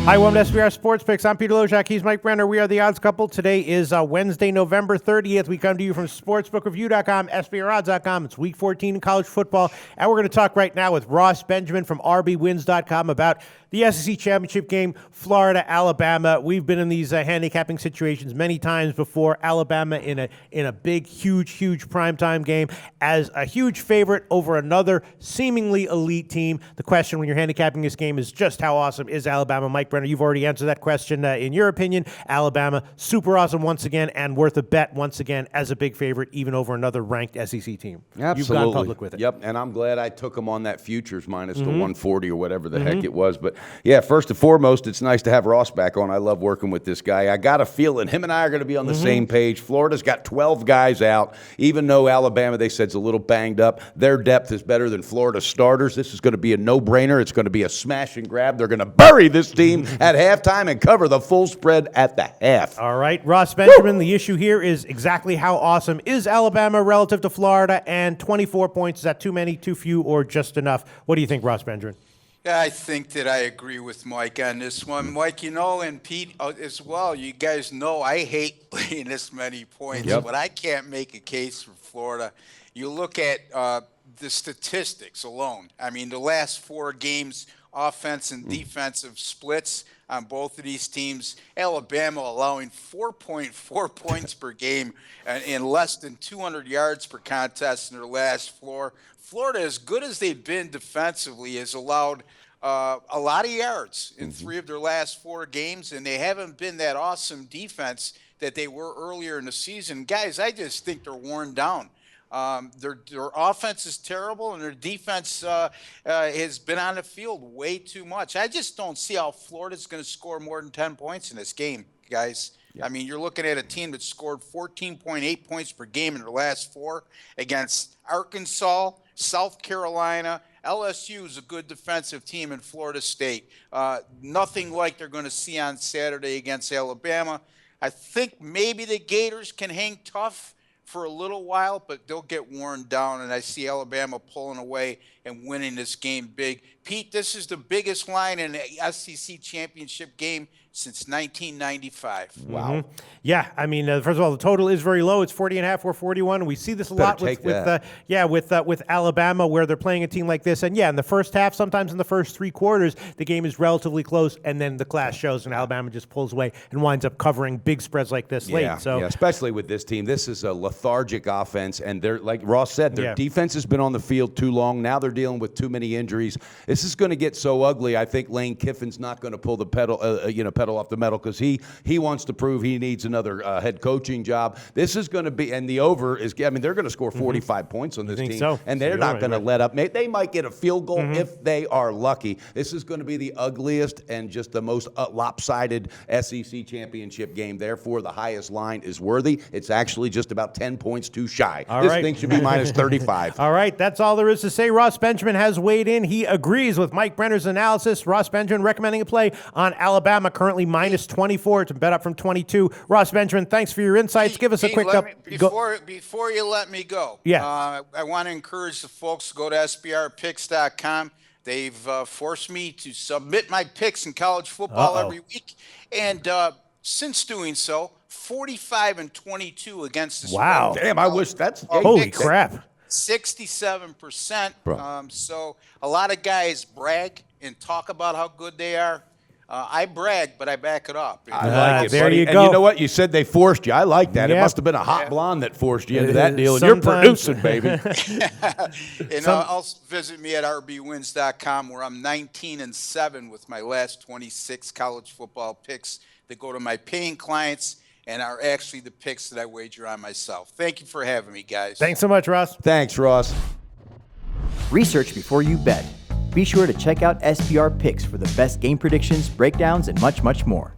Hi, welcome to SBR Sports Picks. I'm Peter Loshak. He's Mike Brenner. We are the Odds Couple. Today is Wednesday, November 30th. We come to you from sportsbookreview.com, SBRodds.com. It's Week 14 in college football. And we're going to talk right now with Ross Benjamin from RBWins.com about the SEC Championship game, Florida, Alabama. We've been in these handicapping situations many times before. Alabama in a big, huge primetime game as a huge favorite over another seemingly elite team. The question when you're handicapping this game is just how awesome is Alabama? Mike Brenner, you've already answered that question. In your opinion, Alabama, super awesome once again and worth a bet once again as a big favorite, even over another ranked SEC team. Absolutely. You've gone public with it. Yep, and I'm glad I took them on that futures minus the 140 or whatever the heck it was. But, yeah, first and foremost, it's nice to have Ross back on. I love working with this guy. I got a feeling him and I are going to be on the same page. Florida's got 12 guys out. Even though Alabama, they said, is a little banged up, their depth is better than Florida's starters. This is going to be a no-brainer. It's going to be a smash and grab. They're going to bury this team at halftime and cover the full spread at the half. All right, Ross Benjamin, the issue here is exactly how awesome is Alabama relative to Florida, and 24 points, is that too many, too few, or just enough? What do you think, Ross Benjamin? Yeah, I think that I agree with Mike on this one. Mike, and Pete as well, you guys know I hate laying this many points, but I can't make a case for Florida. You look at the statistics alone. I mean, the last 4 games, offense and defensive splits on both of these teams. Alabama allowing 4.4 points per game and less than 200 yards per contest in their last 4. Florida, as good as they've been defensively, has allowed a lot of yards in 3 of their last 4 games, and they haven't been that awesome defense that they were earlier in the season. Guys, I just think they're worn down. Their offense is terrible, and their defense has been on the field way too much. I just don't see how Florida's going to score more than 10 points in this game, guys. I mean, you're looking at a team that scored 14.8 points per game in their last 4 against Arkansas, South Carolina. LSU is a good defensive team in Florida State. Nothing like they're going to see on Saturday against Alabama. I think maybe the Gators can hang tough for a little while, but they'll get worn down, and I see Alabama pulling away and winning this game big. Pete, this is the biggest line in the SEC championship game since 1995. Wow. Yeah, I mean, first of all, the total is very low. It's 40.5 or 41. We see this a lot with Alabama, where they're playing a team like this. And in the first half, sometimes in the first 3 quarters, the game is relatively close, and then the class shows, and Alabama just pulls away and winds up covering big spreads like this late. So, especially with this team. This is a lethargic offense, and they're, like Ross said, their defense has been on the field too long. Now they're dealing with too many injuries. This is going to get so ugly. I think Lane Kiffin's not going to pull the pedal off the metal, because he wants to prove he needs another head coaching job. This is going to be, and the over is, I mean, they're going to score 45 points on this team, and they're not going to let up. They might get a field goal if they are lucky. This is going to be the ugliest and just the most lopsided SEC championship game. Therefore, the highest line is worthy. It's actually just about 10 points too shy. This thing should be minus 35. All right, that's all there is to say. Ross Benjamin has weighed in. He agrees with Mike Brenner's analysis. Ross Benjamin recommending a play on Alabama, currently minus 24. It's a bet up from 22. Ross Benjamin, thanks for your insights. Give us a quick Before you let me go, I want to encourage the folks to go to SBRpicks.com. They've forced me to submit my picks in college football every week, and since doing so, 45-22 against the spread. Wow. Damn, I wish that's... Holy crap. 67%. So a lot of guys brag and talk about how good they are. I brag, but I back it up. I like it, there buddy. you go. And you know what? You said they forced you. I like that. It must have been a hot blonde that forced you into that deal. And you're producing, baby. And also visit me at rbwins.com, where I'm 19-7 with my last 26 college football picks that go to my paying clients and are actually the picks that I wager on myself. Thank you for having me, guys. Thanks so much, Ross. Thanks, Ross. Research before you bet. Be sure to check out SBR Picks for the best game predictions, breakdowns, and much, much more.